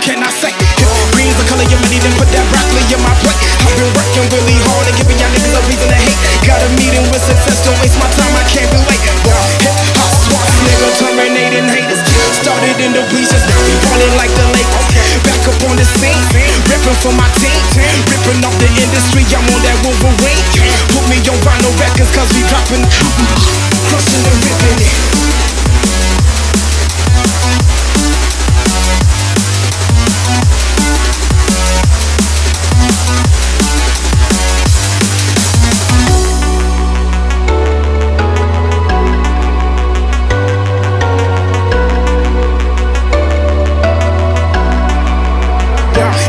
can I say? Green's the color of money, then put that broccoli in my plate. I've been working really hard and giving y'all niggas a reason to hate. Got a meeting with success, don't waste my time, I can't be late. Hip hop swats, nigga, terminating haters. Started in the bleachers, now we ballin' like the Lakers. Back up on the scene, ripping for my team, ripping off the industry. I'm on that Wolverine. Put me on vinyl records, cause we dropping, crushing and ripping it.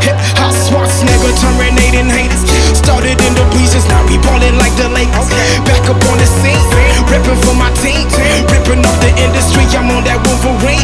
Hip-hop swats, nigga, terminating haters. Started in the bleachers, now we ballin' like the Lakers. Back up on the scene, ripping for my team, ripping off the industry. I'm on that Wolverine.